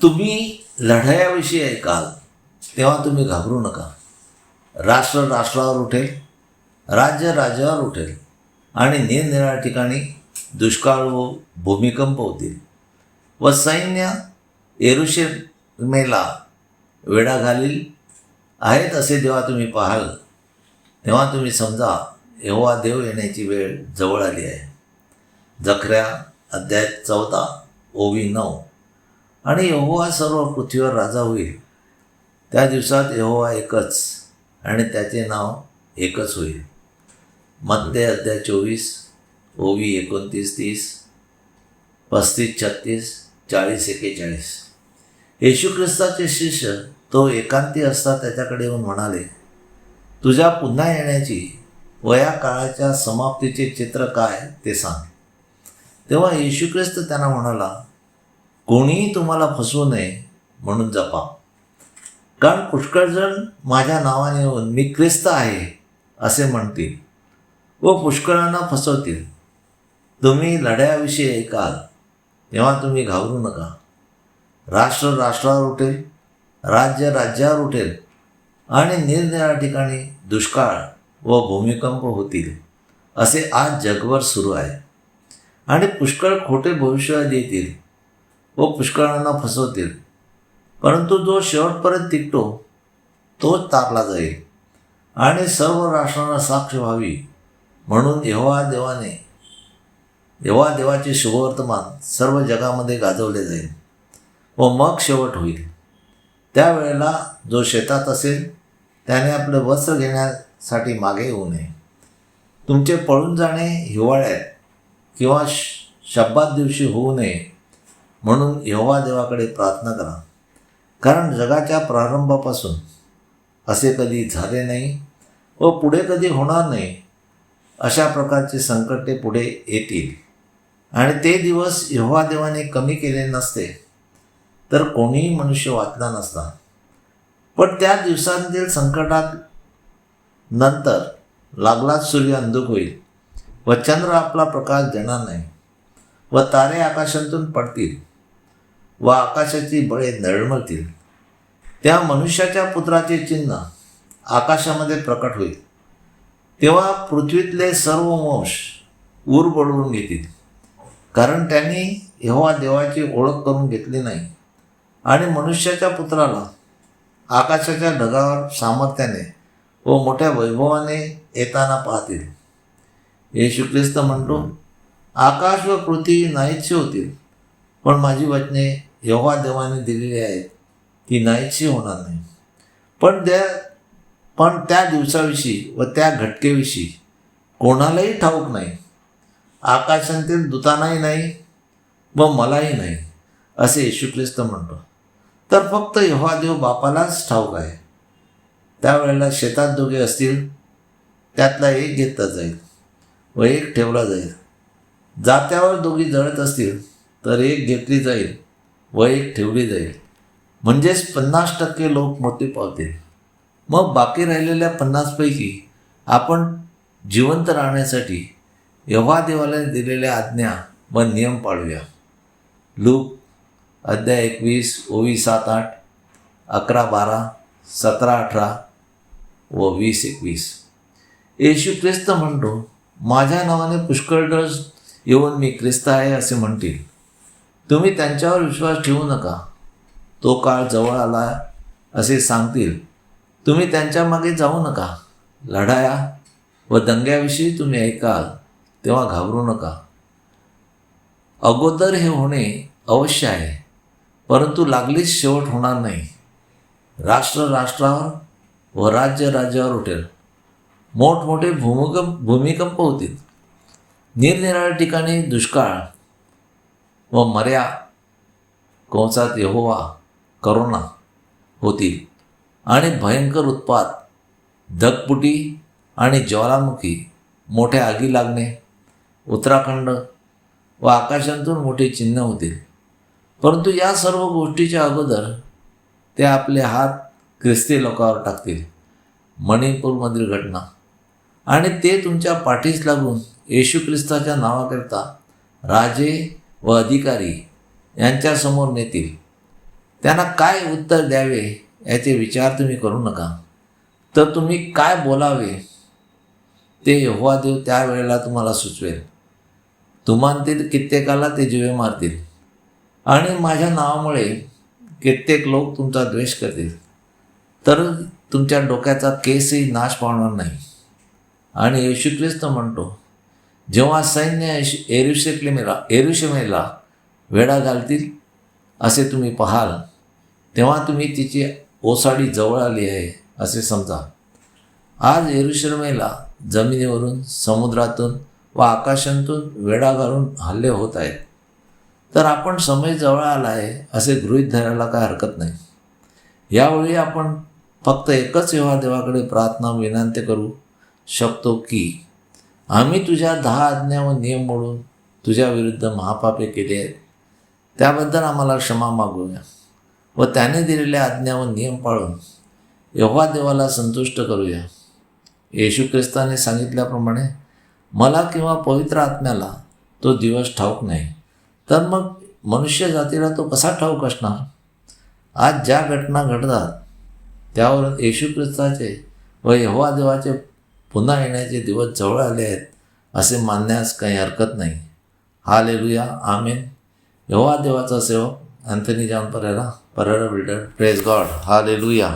तुम्ही लढायाविषयी ऐकाल तेव्हा तुम्ही घाबरू नका. राष्ट्र राष्ट्रावर उठेल, राज्य राज्यावर उठेल आणि निरनिराळ्या ठिकाणी दुष्काळ व भूमिकंप होतील व सैन्य येरुशलेमेला वेढा घालील आहेत असे जेव्हा तुम्ही पाहाल तेव्हा तुम्ही समजा यहोवा देव येण्याची वेळ जवळ आली आहे. जकर्या अध्याय 14 ओवी 9. आणि यहोवा सर्व पृथ्वीवर राजा होईल. त्या दिवसात यहोवा एकच आणि त्याचे नाव एकच होईल. मत्ते अध्याय 24 ओवी 29-30, 35-36, 40-41. येशू ख्रिस्ताचे शिष्य तो एकांती असता त्याच्याकडे येऊन म्हणाले, तुझ्या पुन्हा येण्याची व या काळाच्या समाप्तीचे चित्र काय ते सांग. तेव्हा येशू ख्रिस्त त्यांना म्हणाला, कोणीही तुम्हाला फसवू नये म्हणून जपा. कारण पुष्कळजण माझ्या नावाने येऊन मी ख्रिस्त आहे असे म्हणतील व पुष्कळांना फसवतील. तुम्ही लढ्याविषयी ऐकाल तेव्हा तुम्ही घाबरू नका. राष्ट्र राष्ट्रावर उठेल, राज्य राज्यावर उठेल आणि निरनिराळ्या ठिकाणी दुष्काळ व भूमिकंप होतील असे आज जगभर सुरू आहे. आणि पुष्कळ खोटे भविष्यवादी येतील व पुष्कळांना फसवतील. परंतु जो शेवटपर्यंत टिकतो तोच तारला जाईल. आणि सर्व राष्ट्रांना साक्ष व्हावी म्हणून यहोवा देवाचे शुभवर्तमान सर्व जगामध्ये गाजवले जाईल व मग शेवट होईल. त्यावेळेला जो शेतात असेल त्याने आपले वस्त्र घेण्यासाठी मागे येऊ नये. तुमचे पळून जाणे हिवाळ्यात किंवा शब्बात दिवशी होऊ नये म्हणून यहोवा देवाकडे प्रार्थना करा. कारण जगाच्या प्रारंभापासून असे कधी झाले नाही व पुढे कधी होणार नाही. अशा प्रकारचे संकटे पुढे येतील आणि ते दिवस यहोवा देवाने कमी केले नसते तर कोणीही मनुष्य वाचला नसता. पण त्या दिवसांतील संकटात नंतर लागलाच सूर्य अंधुक होईल व चंद्र आपला प्रकाश देणार नाही व तारे आकाशातून पडतील व आकाशाची बळे नळमळतील. त्या मनुष्याच्या पुत्राचे चिन्ह आकाशामध्ये प्रकट होईल. तेव्हा पृथ्वीतले सर्व वंश ऊर बळवून घेतील, कारण त्यांनी यहोवा देवाची ओळख करून घेतली नाही आणि मनुष्याच्या पुत्राला आकाशाच्या ढगावर सामर्थ्याने व मोठ्या वैभवाने येताना पाहतील. येशू ख्रिस्त म्हणतो, आकाश व पृथ्वी नाहीशी होतील पण माझी वचने यहोवा देवाने दिलेली आहेत ती नाहीशी होणार नाही. पण त्या दिवसाविषयी व त्या घटकेविषयी कोणालाही ठाऊक नाही, आकाशातील दूतांनाही नाही व मलाही नाही असे येशू ख्रिस्त म्हणतो. तर फक्त यहोवा देव बापालाच ठाऊक आहे. त्यावेळेला शेतात दोघे असतील त्यातला एक घेतला जाईल व एक ठेवला जाईल. जात्यावर दोघी जळत असतील तर एक घेतली जाईल व एक ठेवली जाईल. म्हणजेच 50% लोक मृत्यू पावतील. मग बाकी राहिलेल्या 50 पैकी आपण जिवंत राहण्यासाठी यहोवा देवाला दिलेल्या आज्ञा व नियम पाळूया. लूक अध्याय 21 ओवी 7-8, 11-12, 17-18 व 20-21. येशू ख्रिस्त म्हणतो, माझ्या नावाने पुष्कळ येऊन मी ख्रिस्त आहे असे म्हणतील. तुम्ही त्यांच्यावर विश्वास ठेवू नका, तो काळ जवळ आला असे सांगतील. तुम्ही त्यांच्या मागे जाऊ नका. लढाया व दंग्याविषयी तुम्ही ऐकाल तेव्हा घाबरू नका. अगोदर हे होणे अवश्य आहे, परंतु लागलीच शेवट होणार नाही. राष्ट्र राष्ट्रावर व राज्य राज्यावर उठेल. मोठमोठे भूमिकंप होतील. निरनिराळ्या ठिकाणी दुष्काळ व मर्या कंसात यहोवा करोना होतील आणि भयंकर उत्पात, ढगफुटी आणि ज्वालामुखी, मोठ्या आगी लागणे, उत्तराखंड व आकाशातून मोठे चिन्ह होतील. परंतु या सर्व गोष्टीच्या अगोदर ते आपले हात ख्रिस्ती लोकांवर टाकतील. मणिपूरमधील घटना. आणि ते तुमच्या पाठीस लागून येशू ख्रिस्ताच्या नावाकरिता राजे व अधिकारी यांच्यासमोर नेतील. त्यांना काय उत्तर द्यावे याचे विचार तुम्ही करू नका, तर तुम्ही काय बोलावे ते यहोवा देव त्यावेळेला तुम्हाला सुचवेल. तुम्हांतील कित्येकाला ते जीवे मारतील आणि माझ्या नावामुळे कित्येक लोक तुमचा द्वेष करतील, तर तुमच्या डोक्याचा केसही नाश पावणार नाही. आणि येशू ख्रिस्त म्हणतो, जेव्हा सैन्य एरुशलेमेला वेढा घालतील असे तुम्ही पाहाल, तेव्हा तुम्ही तिची ओसाडी जवळ आली आहे असे समजा. आज येरुशलेमेला जमिनीवरून, समुद्रातून व आकाशातून वेढा घालून हल्ले होत आहेत. तर आपण समय जवळ आला आहे असे गृहीत धरायला काय हरकत नाही. यावेळी आपण फक्त एकच यहोवा देवाकडे प्रार्थना विनंती करू शकतो की आम्ही तुझ्या 10 आज्ञा व नियम मोडून तुझ्या विरुद्ध महापापे केली आहेत, त्याबद्दल आम्हाला क्षमा मागूया व त्याने दिलेल्या आज्ञा व नियम पाळून यहोवा देवाला संतुष्ट करूया. येशू ख्रिस्ताने सांगितल्याप्रमाणे मला किंवा पवित्र आत्म्याला तो दिवस ठाऊक नाही, तर मग मनुष्य जातीला तो कसा ठाऊक असणार? आज ज्या घटना घडतात त्यावरून येशू ख्रिस्ताचे व यहोवा देवाचे पुन्हा येण्याचे दिवस जवळ आले आहेत असे मानण्यास काही हरकत नाही. हालेलुया, आमेन. यहोवा देवाचा सेवक Anthony John Pereira builder. Praise God. Hallelujah.